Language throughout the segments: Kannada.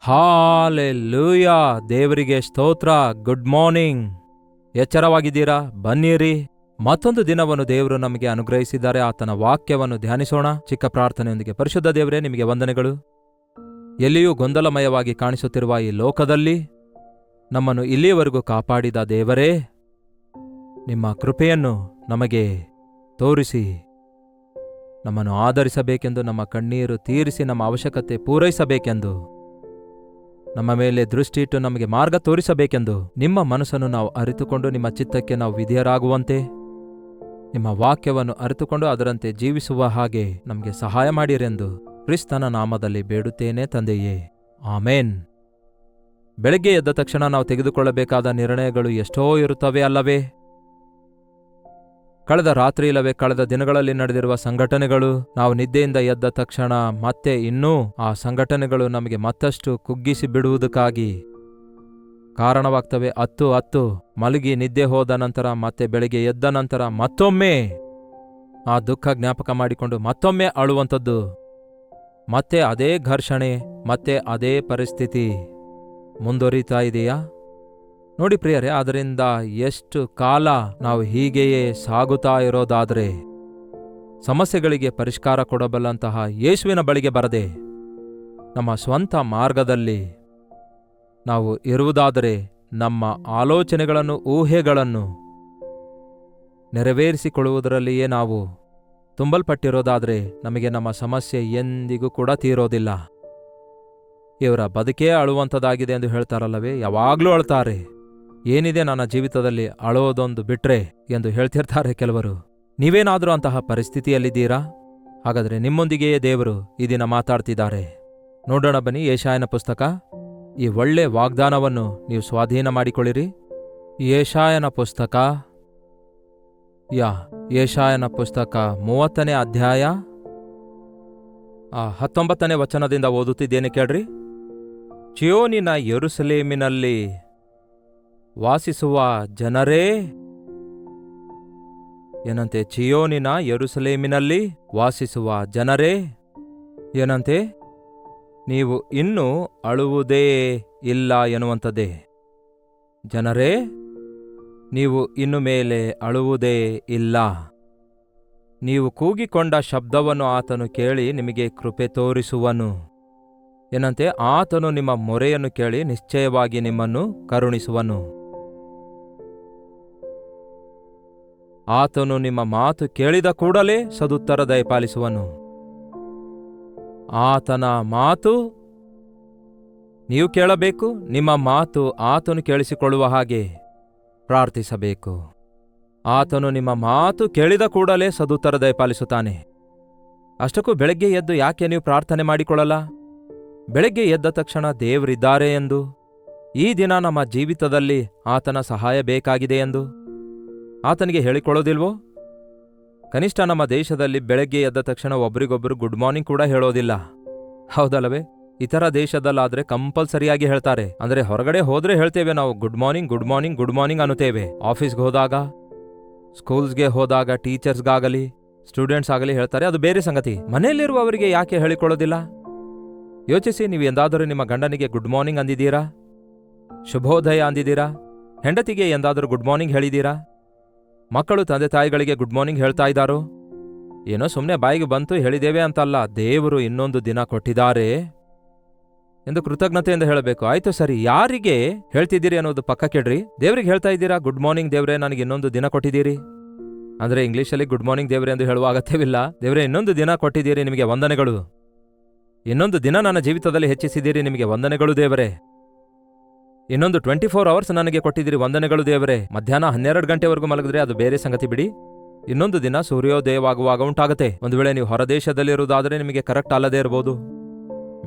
ಹಾಲೆಲೂಯಾ, ದೇವರಿಗೆ ಸ್ತೋತ್ರ. Good morning. ಎಚ್ಚರವಾಗಿದ್ದೀರಾ? ಬನ್ನಿರಿ. ಮತ್ತೊಂದು ದಿನವನ್ನು ದೇವರು ನಮಗೆ ಅನುಗ್ರಹಿಸಿದ್ದಾರೆ. ಆತನ ವಾಕ್ಯವನ್ನು ಧ್ಯಾನಿಸೋಣ. ಚಿಕ್ಕ ಪ್ರಾರ್ಥನೆಯೊಂದಿಗೆ. ಪರಿಶುದ್ಧ ದೇವರೇ, ನಿಮಗೆ ವಂದನೆಗಳು. ಎಲ್ಲಿಯೂ ಗೊಂದಲಮಯವಾಗಿ ಕಾಣಿಸುತ್ತಿರುವ ಈ ಲೋಕದಲ್ಲಿ ನಮ್ಮನ್ನು ಇಲ್ಲಿಯವರೆಗೂ ಕಾಪಾಡಿದ ದೇವರೇ, ನಿಮ್ಮ ಕೃಪೆಯನ್ನು ನಮಗೆ ತೋರಿಸಿ ನಮ್ಮನ್ನು ಆಧರಿಸಬೇಕೆಂದು, ನಮ್ಮ ಕಣ್ಣೀರು ತೀರಿಸಿ ನಮ್ಮ ಅವಶ್ಯಕತೆ ಪೂರೈಸಬೇಕೆಂದು, ನಮ್ಮ ಮೇಲೆ ದೃಷ್ಟಿಯಿಟ್ಟು ನಮಗೆ ಮಾರ್ಗ ತೋರಿಸಬೇಕೆಂದು, ನಿಮ್ಮ ಮನಸ್ಸನ್ನು ನಾವು ಅರಿತುಕೊಂಡು ನಿಮ್ಮ ಚಿತ್ತಕ್ಕೆ ನಾವು ವಿಧೇಯರಾಗುವಂತೆ, ನಿಮ್ಮ ವಾಕ್ಯವನ್ನು ಅರಿತುಕೊಂಡು ಅದರಂತೆ ಜೀವಿಸುವ ಹಾಗೆ ನಮಗೆ ಸಹಾಯ ಮಾಡಿರೆಂದು ಕ್ರಿಸ್ತನ ನಾಮದಲ್ಲಿ ಬೇಡುತ್ತೇನೆ ತಂದೆಯೇ, ಆಮೇನ್. ಬೆಳಗ್ಗೆ ಎದ್ದ ತಕ್ಷಣ ನಾವು ತೆಗೆದುಕೊಳ್ಳಬೇಕಾದ ನಿರ್ಣಯಗಳು ಎಷ್ಟೋ ಇರುತ್ತವೆ ಅಲ್ಲವೇ? ಕಳೆದ ರಾತ್ರಿ ಇಲ್ಲವೇ ಕಳೆದ ದಿನಗಳಲ್ಲಿ ನಡೆದಿರುವ ಸಂಘಟನೆಗಳು, ನಾವು ನಿದ್ದೆಯಿಂದ ಎದ್ದ ತಕ್ಷಣ ಮತ್ತೆ ಇನ್ನೂ ಆ ಸಂಘಟನೆಗಳು ನಮಗೆ ಮತ್ತಷ್ಟು ಕುಗ್ಗಿಸಿ ಬಿಡುವುದಕ್ಕಾಗಿ ಕಾರಣವಾಗ್ತವೆ. ಹತ್ತು ಮಲಗಿ ನಿದ್ದೆ ಹೋದ ನಂತರ ಮತ್ತೆ ಬೆಳಿಗ್ಗೆ ಎದ್ದ ನಂತರ ಮತ್ತೊಮ್ಮೆ ಆ ದುಃಖ ಜ್ಞಾಪಕ ಮಾಡಿಕೊಂಡು ಮತ್ತೊಮ್ಮೆ ಅಳುವಂಥದ್ದು, ಮತ್ತೆ ಅದೇ ಘರ್ಷಣೆ, ಮತ್ತೆ ಅದೇ ಪರಿಸ್ಥಿತಿ ಮುಂದುವರಿತಾ ಇದೆಯಾ? ನೋಡಿ ಪ್ರಿಯರೇ, ಅದರಿಂದ ಎಷ್ಟು ಕಾಲ ನಾವು ಹೀಗೆಯೇ ಸಾಗುತ್ತಾ ಇರೋದಾದರೆ, ಸಮಸ್ಯೆಗಳಿಗೆ ಪರಿಷ್ಕಾರ ಕೊಡಬಲ್ಲಂತಹ ಯೇಸುವಿನ ಬಳಿಗೆ ಬರದೆ ನಮ್ಮ ಸ್ವಂತ ಮಾರ್ಗದಲ್ಲಿ ನಾವು ಇರುವುದಾದರೆ, ನಮ್ಮ ಆಲೋಚನೆಗಳನ್ನು, ಊಹೆಗಳನ್ನು ನೆರವೇರಿಸಿಕೊಳ್ಳುವುದರಲ್ಲಿಯೇ ನಾವು ತುಂಬಲ್ಪಟ್ಟಿರೋದಾದರೆ, ನಮಗೆ ನಮ್ಮ ಸಮಸ್ಯೆ ಎಂದಿಗೂ ಕೂಡ ತೀರೋದಿಲ್ಲ. ಇವರ ಬದುಕೇ ಅಳುವಂಥದ್ದಾಗಿದೆ ಎಂದು ಹೇಳ್ತಾರಲ್ಲವೇ? ಯಾವಾಗಲೂ ಅಳ್ತಾರೆ. ಏನಿದೆ ನನ್ನ ಜೀವಿತದಲ್ಲಿ, ಅಳೋದೊಂದು ಬಿಟ್ರೆ ಎಂದು ಹೇಳ್ತಿರ್ತಾರೆ ಕೆಲವರು. ನೀವೇನಾದರೂ ಅಂತಹ ಪರಿಸ್ಥಿತಿಯಲ್ಲಿದ್ದೀರಾ? ಹಾಗಾದರೆ ನಿಮ್ಮೊಂದಿಗೆಯೇ ದೇವರು ಈ ದಿನ ಮಾತಾಡ್ತಿದ್ದಾರೆ. ನೋಡೋಣ ಬನ್ನಿ. ಯೆಶಾಯನ ಪುಸ್ತಕ. ಈ ಒಳ್ಳೆ ವಾಗ್ದಾನವನ್ನು ನೀವು ಸ್ವಾಧೀನ ಮಾಡಿಕೊಳ್ಳಿರಿ. ಯೆಶಾಯನ ಪುಸ್ತಕ, ಯೆಶಾಯನ ಪುಸ್ತಕ 30ನೇ ಅಧ್ಯಾಯ 19ನೇ ವಚನದಿಂದ ಓದುತ್ತಿದ್ದೇನೆ, ಕೇಳ್ರಿ. ಚೀಯೋನಿನ ಯೆರೂಸಲೇಮಿನಲ್ಲಿ ವಾಸಿಸುವ ಜನರೇ, ಏನಂತೆ? ಚೀಯೋನಿನ ಯೆರೂಸಲೇಮಿನಲ್ಲಿ ವಾಸಿಸುವ ಜನರೇ, ಏನಂತೆ? ನೀವು ಇನ್ನೂ ಅಳುವುದೇ ಇಲ್ಲ ಎನ್ನುವಂಥದ್ದೇ. ಜನರೇ, ನೀವು ಇನ್ನು ಮೇಲೆ ಅಳುವುದೇ ಇಲ್ಲ. ನೀವು ಕೂಗಿಕೊಂಡ ಶಬ್ದವನ್ನು ಆತನು ಕೇಳಿ ನಿಮಗೆ ಕೃಪೆ ತೋರಿಸುವನು. ಏನಂತೆ? ಆತನು ನಿಮ್ಮ ಮೊರೆಯನ್ನು ಕೇಳಿ ನಿಶ್ಚಯವಾಗಿ ನಿಮ್ಮನ್ನು ಕರುಣಿಸುವನು. ಆತನು ನಿಮ್ಮ ಮಾತು ಕೇಳಿದ ಕೂಡಲೇ ಸದುತ್ತರ ದಯಪಾಲಿಸುವನು. ಆತನ ಮಾತು ನೀವು ಕೇಳಬೇಕು. ನಿಮ್ಮ ಮಾತು ಆತನು ಕೇಳಿಸಿಕೊಳ್ಳುವ ಹಾಗೆ ಪ್ರಾರ್ಥಿಸಬೇಕು. ಆತನು ನಿಮ್ಮ ಮಾತು ಕೇಳಿದ ಕೂಡಲೇ ಸದುತ್ತರ ದಯಪಾಲಿಸುತ್ತಾನೆ. ಅಷ್ಟಕ್ಕೂ ಬೆಳಗ್ಗೆ ಎದ್ದು ಯಾಕೆ ನೀವು ಪ್ರಾರ್ಥನೆ ಮಾಡಿಕೊಳ್ಳಲ್ಲ? ಬೆಳಗ್ಗೆ ಎದ್ದ ತಕ್ಷಣ ದೇವರಿದ್ದಾರೆ ಎಂದು, ಈ ದಿನ ನಮ್ಮ ಜೀವಿತದಲ್ಲಿ ಆತನ ಸಹಾಯ ಬೇಕಾಗಿದೆ ಎಂದು ಆತನಿಗೆ ಹೇಳಿಕೊಳ್ಳೋದಿಲ್ವೋ? ಕನಿಷ್ಠ ನಮ್ಮ ದೇಶದಲ್ಲಿ ಬೆಳಗ್ಗೆ ಎದ್ದ ತಕ್ಷಣ ಒಬ್ರಿಗೊಬ್ಬರು ಗುಡ್ ಮಾರ್ನಿಂಗ್ ಕೂಡ ಹೇಳೋದಿಲ್ಲ, ಹೌದಲ್ಲವೇ? ಇತರ ದೇಶದಲ್ಲಾದ್ರೆ ಕಂಪಲ್ಸರಿಯಾಗಿ ಹೇಳ್ತಾರೆ. ಅಂದ್ರೆ ಹೊರಗಡೆ ಹೋದ್ರೆ ಹೇಳ್ತೇವೆ ನಾವು good morning, good morning, good morning ಅನ್ನುತ್ತೇವೆ. ಆಫೀಸ್ಗೆ ಹೋದಾಗ, ಸ್ಕೂಲ್ಸ್ಗೆ ಹೋದಾಗ, ಟೀಚರ್ಸ್ಗಾಗಲಿ ಸ್ಟೂಡೆಂಟ್ಸ್ ಆಗಲಿ ಹೇಳ್ತಾರೆ, ಅದು ಬೇರೆ ಸಂಗತಿ. ಮನೆಯಲ್ಲಿರುವವರಿಗೆ ಯಾಕೆ ಹೇಳಿಕೊಳ್ಳೋದಿಲ್ಲ? ಯೋಚಿಸಿ. ನೀವು ಎಂದಾದರೂ ನಿಮ್ಮ ಗಂಡನಿಗೆ ಗುಡ್ ಮಾರ್ನಿಂಗ್ ಅಂದಿದ್ದೀರಾ? ಶುಭೋದಯ ಅಂದಿದ್ದೀರಾ? ಹೆಂಡತಿಗೆ ಎಂದಾದರೂ ಗುಡ್ ಮಾರ್ನಿಂಗ್ ಹೇಳಿದ್ದೀರಾ? ಮಕ್ಕಳು ತಂದೆ ತಾಯಿಗಳಿಗೆ ಗುಡ್ ಮಾರ್ನಿಂಗ್ ಹೇಳ್ತಾ ಇದ್ದಾರೋ? ಏನೋ ಸುಮ್ಮನೆ ಬಾಯಿಗೆ ಬಂತು ಹೇಳಿದ್ದೇವೆ ಅಂತಲ್ಲ, ದೇವರು ಇನ್ನೊಂದು ದಿನ ಕೊಟ್ಟಿದ್ದಾರೆ ಎಂದು ಕೃತಜ್ಞತೆಯಿಂದ ಹೇಳಬೇಕು. ಆಯ್ತು ಸರಿ, ಯಾರಿಗೆ ಹೇಳ್ತಿದ್ದೀರಿ ಅನ್ನೋದು ಪಕ್ಕಕ್ಕಿಡ್ರಿ. ದೇವರಿಗೆ ಹೇಳ್ತಾ ಇದ್ದೀರಾ, ಗುಡ್ ಮಾರ್ನಿಂಗ್ ದೇವ್ರೆ, ನನಗೆ ಇನ್ನೊಂದು ದಿನ ಕೊಟ್ಟಿದ್ದೀರಿ. ಅಂದ್ರೆ ಇಂಗ್ಲೀಷಲ್ಲಿ ಗುಡ್ ಮಾರ್ನಿಂಗ್ ದೇವ್ರೆ ಎಂದು ಹೇಳುವ ಅಗತ್ಯವಿಲ್ಲ. ದೇವ್ರೆ, ಇನ್ನೊಂದು ದಿನ ಕೊಟ್ಟಿದ್ದೀರಿ, ನಿಮಗೆ ವಂದನೆಗಳು. ಇನ್ನೊಂದು ದಿನ ನನ್ನ ಜೀವಿತದಲ್ಲಿ ಹೆಚ್ಚಿಸಿದ್ದೀರಿ, ನಿಮಗೆ ವಂದನೆಗಳು ದೇವರೇ. ಇನ್ನೊಂದು 24 ಅವರ್ಸ್ ನನಗೆ ಕೊಟ್ಟಿದ್ದೀರಿ, ವಂದನೆಗಳು ದೇವರೇ. ಮಧ್ಯಾಹ್ನ 12 ಗಂಟೆವರೆಗೂ ಮಲಗಿದ್ರೆ ಅದು ಬೇರೆ ಸಂಗತಿ ಬಿಡಿ. ಇನ್ನೊಂದು ದಿನ ಸೂರ್ಯೋದಯವಾಗುವಾಗ ಉಂಟಾಗತ್ತೆ. ಒಂದು ವೇಳೆ ನೀವು ಹೊರದೇಶದಲ್ಲಿರುವುದಾದರೆ ನಿಮಗೆ ಕರೆಕ್ಟ್ ಅಲ್ಲದೇ ಇರಬಹುದು.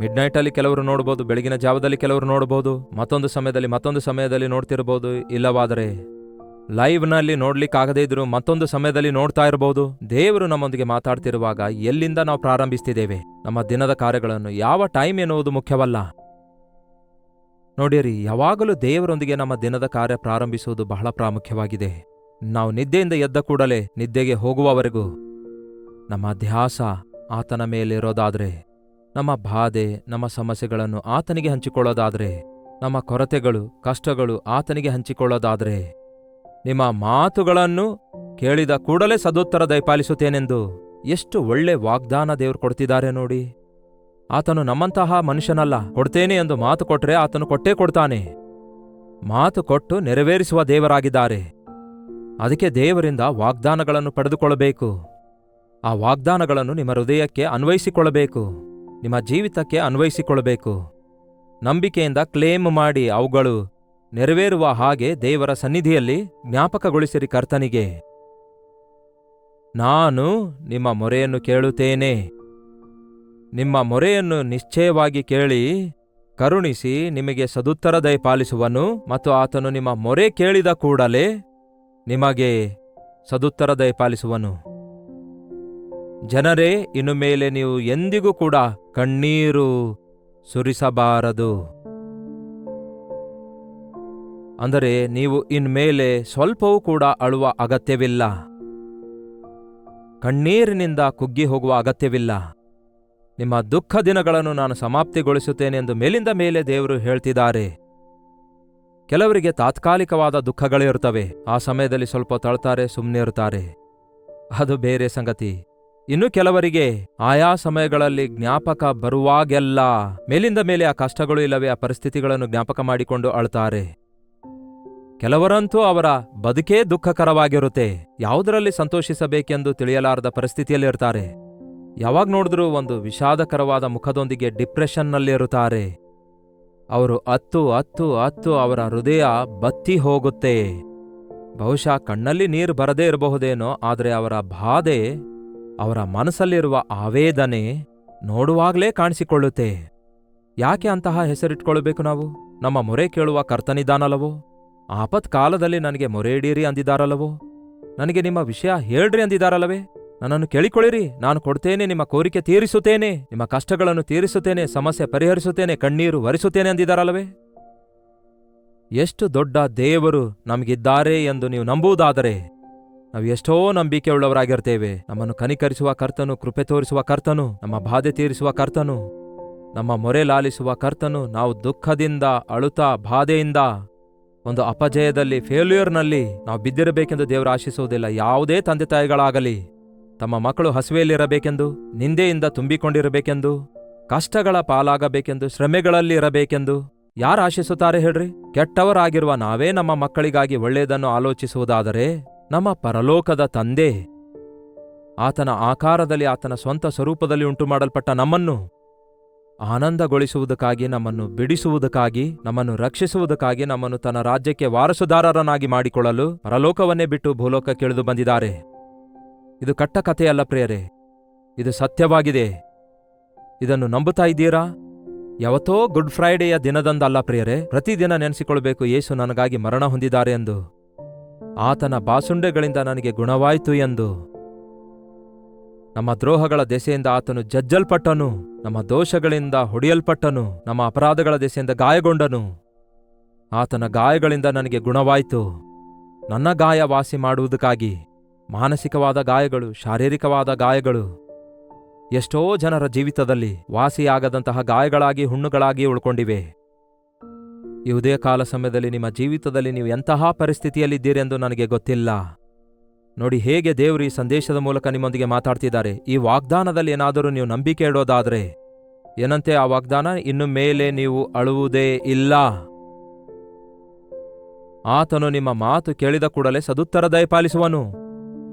ಮಿಡ್ ನೈಟಲ್ಲಿ ಕೆಲವರು ನೋಡಬಹುದು, ಬೆಳಗಿನ ಜಾವದಲ್ಲಿ ಕೆಲವರು ನೋಡಬಹುದು, ಮತ್ತೊಂದು ಸಮಯದಲ್ಲಿ ನೋಡ್ತಿರಬಹುದು. ಇಲ್ಲವಾದರೆ ಲೈವ್ನಲ್ಲಿ ನೋಡ್ಲಿಕ್ಕಾಗದೇ ಇದ್ರು ಮತ್ತೊಂದು ಸಮಯದಲ್ಲಿ ನೋಡ್ತಾ ಇರಬಹುದು. ದೇವರು ನಮ್ಮೊಂದಿಗೆ ಮಾತಾಡ್ತಿರುವಾಗ ಎಲ್ಲಿಂದ ನಾವು ಪ್ರಾರಂಭಿಸ್ತಿದ್ದೇವೆ? ನಮ್ಮ ದಿನದ ಕಾರ್ಯಗಳನ್ನು ಯಾವ ಟೈಮ್ ಎನ್ನುವುದು ಮುಖ್ಯವಲ್ಲ. ನೋಡಿರಿ, ಯಾವಾಗಲೂ ದೇವರೊಂದಿಗೆ ನಮ್ಮ ದಿನದ ಕಾರ್ಯ ಪ್ರಾರಂಭಿಸುವುದು ಬಹಳ ಪ್ರಾಮುಖ್ಯವಾಗಿದೆ. ನಾವು ನಿದ್ದೆಯಿಂದ ಎದ್ದ ಕೂಡಲೇ ನಿದ್ದೆಗೆ ಹೋಗುವವರೆಗೂ ನಮ್ಮ ಧ್ಯಾಸ ಆತನ ಮೇಲಿರೋದಾದ್ರೆ ನಮ್ಮ ಬಾಧೆ, ನಮ್ಮ ಸಮಸ್ಯೆಗಳನ್ನು ಆತನಿಗೆ ಹಂಚಿಕೊಳ್ಳೋದಾದ್ರೆ, ನಮ್ಮ ಕೊರತೆಗಳು, ಕಷ್ಟಗಳು ಆತನಿಗೆ ಹಂಚಿಕೊಳ್ಳೋದಾದ್ರೆ, ನಿಮ್ಮ ಮಾತುಗಳನ್ನು ಕೇಳಿದ ಕೂಡಲೇ ಸದುತ್ತರ ದಯಪಾಲಿಸುತ್ತೇನೆಂದು ಎಷ್ಟು ಒಳ್ಳೆ ವಾಗ್ದಾನ ದೇವರು ಕೊಡ್ತಿದ್ದಾರೆ ನೋಡಿ. ಆತನು ನಮ್ಮಂತಹ ಮನುಷ್ಯನಲ್ಲ. ಕೊಡ್ತೇನೆ ಎಂದು ಮಾತು ಕೊಟ್ರೆ ಆತನು ಕೊಟ್ಟೇ ಕೊಡ್ತಾನೆ. ಮಾತು ಕೊಟ್ಟು ನೆರವೇರಿಸುವ ದೇವರಾಗಿದ್ದಾರೆ. ಅದಕ್ಕೆ ದೇವರಿಂದ ವಾಗ್ದಾನಗಳನ್ನು ಪಡೆದುಕೊಳ್ಳಬೇಕು. ಆ ವಾಗ್ದಾನಗಳನ್ನು ನಿಮ್ಮ ಹೃದಯಕ್ಕೆ ಅನ್ವಯಿಸಿಕೊಳ್ಳಬೇಕು, ನಿಮ್ಮ ಜೀವಿತಕ್ಕೆ ಅನ್ವಯಿಸಿಕೊಳ್ಳಬೇಕು. ನಂಬಿಕೆಯಿಂದ ಕ್ಲೇಮ್ ಮಾಡಿ ಅವುಗಳು ನೆರವೇರುವ ಹಾಗೆ ದೇವರ ಸನ್ನಿಧಿಯಲ್ಲಿ ಜ್ಞಾಪಕಗೊಳಿಸಿರಿ ಕರ್ತನಿಗೆ. ನಾನು ನಿಮ್ಮ ಮೊರೆಯನ್ನು ಕೇಳುತ್ತೇನೆ. ನಿಮ್ಮ ಮೊರೆಯನ್ನು ನಿಶ್ಚಯವಾಗಿ ಕೇಳಿ ಕರುಣಿಸಿ ನಿಮಗೆ ಸದುತ್ತರ ದಯಪಾಲಿಸುವನು. ಮತ್ತು ಆತನು ನಿಮ್ಮ ಮೊರೆ ಕೇಳಿದ ಕೂಡಲೇ ನಿಮಗೆ ಸದುತ್ತರ ದಯಪಾಲಿಸುವನು. ಜನರೇ, ಇನ್ನು ಮೇಲೆ ನೀವು ಎಂದಿಗೂ ಕೂಡ ಕಣ್ಣೀರು ಸುರಿಸಬಾರದು. ಅಂದರೆ ನೀವು ಇನ್ಮೇಲೆ ಸ್ವಲ್ಪವೂ ಕೂಡ ಅಳುವ ಅಗತ್ಯವಿಲ್ಲ. ಕಣ್ಣೀರಿನಿಂದ ಕುಗ್ಗಿ ಹೋಗುವ ಅಗತ್ಯವಿಲ್ಲ. ನಿಮ್ಮ ದುಃಖ ದಿನಗಳನ್ನು ನಾನು ಸಮಾಪ್ತಿಗೊಳಿಸುತ್ತೇನೆ ಎಂದು ಮೇಲಿಂದ ಮೇಲೆ ದೇವರು ಹೇಳ್ತಿದ್ದಾರೆ. ಕೆಲವರಿಗೆ ತಾತ್ಕಾಲಿಕವಾದ ದುಃಖಗಳಿರುತ್ತವೆ. ಆ ಸಮಯದಲ್ಲಿ ಸ್ವಲ್ಪ ತಳ್ತಾರೆ, ಸುಮ್ಮನೆ ಇರ್ತಾರೆ, ಅದು ಬೇರೆ ಸಂಗತಿ. ಇನ್ನು ಕೆಲವರಿಗೆ ಆಯಾ ಸಮಯಗಳಲ್ಲಿ ಜ್ಞಾಪಕ ಬರುವಾಗೆಲ್ಲ ಮೇಲಿಂದ ಮೇಲೆ ಆ ಕಷ್ಟಗಳು ಇಲ್ಲವೇ ಆ ಪರಿಸ್ಥಿತಿಗಳನ್ನು ಜ್ಞಾಪಕ ಮಾಡಿಕೊಂಡು ಅಳ್ತಾರೆ. ಕೆಲವರಂತೂ ಅವರ ಬದುಕೇ ದುಃಖಕರವಾಗಿರುತ್ತೆ. ಯಾವುದರಲ್ಲಿ ಸಂತೋಷಿಸಬೇಕೆಂದು ತಿಳಿಯಲಾರದ ಪರಿಸ್ಥಿತಿಯಲ್ಲಿರ್ತಾರೆ. ಯಾವಾಗ ನೋಡಿದ್ರೂ ಒಂದು ವಿಷಾದಕರವಾದ ಮುಖದೊಂದಿಗೆ ಡಿಪ್ರೆಷನ್ನಲ್ಲಿರುತ್ತಾರೆ. ಅವರು ಅತ್ತು ಅವರ ಹೃದಯ ಬತ್ತಿ ಹೋಗುತ್ತೆ. ಬಹುಶಃ ಕಣ್ಣಲ್ಲಿ ನೀರು ಬರದೇ ಇರಬಹುದೇನೋ, ಆದರೆ ಅವರ ಬಾಧೆ, ಅವರ ಮನಸ್ಸಲ್ಲಿರುವ ಆವೇದನೆ ನೋಡುವಾಗಲೇ ಕಾಣಿಸಿಕೊಳ್ಳುತ್ತೆ. ಯಾಕೆ ಅಂತಹ ಹೆಸರಿಟ್ಕೊಳ್ಬೇಕು ನಾವು? ನಮ್ಮ ಮೊರೆ ಕೇಳುವ ಕರ್ತನಿದ್ದಾನಲ್ಲವೋ? ಆಪತ್ಕಾಲದಲ್ಲಿ ನನಗೆ ಮೊರೆ ಇಡೀರಿ ಅಂದಿದ್ದಾರಲ್ಲವೋ? ನನಗೆ ನಿಮ್ಮ ವಿಷಯ ಹೇಳ್ರಿ ಅಂದಿದ್ದಾರಲ್ಲವೇ? ನನ್ನನ್ನು ಕೇಳಿಕೊಳ್ಳಿರಿ, ನಾನು ಕೊಡ್ತೇನೆ, ನಿಮ್ಮ ಕೋರಿಕೆ ತೀರಿಸುತ್ತೇನೆ, ನಿಮ್ಮ ಕಷ್ಟಗಳನ್ನು ತೀರಿಸುತ್ತೇನೆ, ಸಮಸ್ಯೆ ಪರಿಹರಿಸುತ್ತೇನೆ, ಕಣ್ಣೀರು ಒರೆಸುತ್ತೇನೆ ಅಂದಿದ್ದಾರಲ್ಲವೇ? ಎಷ್ಟು ದೊಡ್ಡ ದೇವರು ನಮಗಿದ್ದಾರೆ ಎಂದು ನೀವು ನಂಬುವುದಾದರೆ ನಾವು ಎಷ್ಟೋ ನಂಬಿಕೆಯುಳ್ಳವರಾಗಿರ್ತೇವೆ. ನಮ್ಮನ್ನು ಕನಿಕರಿಸುವ ಕರ್ತನು, ಕೃಪೆ ತೋರಿಸುವ ಕರ್ತನು, ನಮ್ಮ ಬಾಧೆ ತೀರಿಸುವ ಕರ್ತನು, ನಮ್ಮ ಮೊರೆ ಲಾಲಿಸುವ ಕರ್ತನು. ನಾವು ದುಃಖದಿಂದ, ಅಳುತ್ತಾ, ಬಾಧೆಯಿಂದ, ಒಂದು ಅಪಜಯದಲ್ಲಿ, ಫೇಲ್ಯೂರ್ನಲ್ಲಿ ನಾವು ಬಿದ್ದಿರಬೇಕೆಂದು ದೇವರು ಆಶಿಸುವುದಿಲ್ಲ. ಯಾವುದೇ ತಂದೆ ತಾಯಿಗಳಾಗಲಿ ತಮ್ಮ ಮಕ್ಕಳು ಹಸಿವೆಯಲ್ಲಿರಬೇಕೆಂದು, ನಿಂದೆಯಿಂದ ತುಂಬಿಕೊಂಡಿರಬೇಕೆಂದು, ಕಷ್ಟಗಳ ಪಾಲಾಗಬೇಕೆಂದು, ಶ್ರಮೆಗಳಲ್ಲಿ ಇರಬೇಕೆಂದು ಯಾರು ಆಶಿಸುತ್ತಾರೆ ಹೇಳ್ರಿ? ಕೆಟ್ಟವರಾಗಿರುವ ನಾವೇ ನಮ್ಮ ಮಕ್ಕಳಿಗಾಗಿ ಒಳ್ಳೆಯದನ್ನು ಆಲೋಚಿಸುವುದಾದರೆ, ನಮ್ಮ ಪರಲೋಕದ ತಂದೆ ಆತನ ಆಕಾರದಲ್ಲಿ, ಆತನ ಸ್ವಂತ ಸ್ವರೂಪದಲ್ಲಿ ಉಂಟು ಮಾಡಲ್ಪಟ್ಟ ನಮ್ಮನ್ನು ಆನಂದಗೊಳಿಸುವುದಕ್ಕಾಗಿ, ನಮ್ಮನ್ನು ಬಿಡಿಸುವುದಕ್ಕಾಗಿ, ನಮ್ಮನ್ನು ರಕ್ಷಿಸುವುದಕ್ಕಾಗಿ, ನಮ್ಮನ್ನು ತನ್ನ ರಾಜ್ಯಕ್ಕೆ ವಾರಸುದಾರರನ್ನಾಗಿ ಮಾಡಿಕೊಳ್ಳಲು ಪರಲೋಕವನ್ನೇ ಬಿಟ್ಟು ಭೂಲೋಕಕ್ಕೆ ಇಳಿದು ಬಂದಿದ್ದಾರೆ. ಇದು ಕಟ್ಟ ಕಥೆಯಲ್ಲ ಪ್ರಿಯರೇ, ಇದು ಸತ್ಯವಾಗಿದೆ. ಇದನ್ನು ನಂಬುತ್ತಾ ಇದ್ದೀರಾ? ಯಾವತ್ತೋ ಗುಡ್ ಫ್ರೈಡೆಯ ದಿನದಂದಲ್ಲ ಪ್ರಿಯರೇ, ಪ್ರತಿದಿನ ನೆನೆಸಿಕೊಳ್ಬೇಕು, ಯೇಸು ನನಗಾಗಿ ಮರಣ ಹೊಂದಿದ್ದಾರೆ ಎಂದು, ಆತನ ಬಾಸುಂಡೆಗಳಿಂದ ನನಗೆ ಗುಣವಾಯಿತು ಎಂದು. ನಮ್ಮ ದ್ರೋಹಗಳ ದೆಸೆಯಿಂದ ಆತನು ಜಜ್ಜಲ್ಪಟ್ಟನು, ನಮ್ಮ ದೋಷಗಳಿಂದ ಹೊಡೆಯಲ್ಪಟ್ಟನು, ನಮ್ಮ ಅಪರಾಧಗಳ ದೆಸೆಯಿಂದ ಗಾಯಗೊಂಡನು. ಆತನ ಗಾಯಗಳಿಂದ ನನಗೆ ಗುಣವಾಯಿತು. ನನ್ನ ಗಾಯ ವಾಸಿ ಮಾಡುವುದಕ್ಕಾಗಿ, ಮಾನಸಿಕವಾದ ಗಾಯಗಳು, ಶಾರೀರಿಕವಾದ ಗಾಯಗಳು ಎಷ್ಟೋ ಜನರ ಜೀವಿತದಲ್ಲಿ ವಾಸಿಯಾಗದಂತಹ ಗಾಯಗಳಾಗಿ, ಹುಣ್ಣುಗಳಾಗಿ ಉಳ್ಕೊಂಡಿವೆ. ಈ ಉದಯ ಕಾಲ ಸಮಯದಲ್ಲಿ ನಿಮ್ಮ ಜೀವಿತದಲ್ಲಿ ನೀವು ಎಂತಹ ಪರಿಸ್ಥಿತಿಯಲ್ಲಿದ್ದೀರೆಂದು ನನಗೆ ಗೊತ್ತಿಲ್ಲ. ನೋಡಿ ಹೇಗೆ ದೇವರು ಈ ಸಂದೇಶದ ಮೂಲಕ ನಿಮ್ಮೊಂದಿಗೆ ಮಾತಾಡ್ತಿದ್ದಾರೆ. ಈ ವಾಗ್ದಾನದಲ್ಲಿ ಏನಾದರೂ ನೀವು ನಂಬಿಕೆ ಇಡೋದಾದ್ರೆ ಏನಂತೆ ಆ ವಾಗ್ದಾನ? ಇನ್ನು ಮೇಲೆ ನೀವು ಅಳುವುದೇ ಇಲ್ಲ. ಆತನು ನಿಮ್ಮ ಮಾತು ಕೇಳಿದ ಕೂಡಲೇ ಸದುತ್ತರ ದಯಪಾಲಿಸುವನು.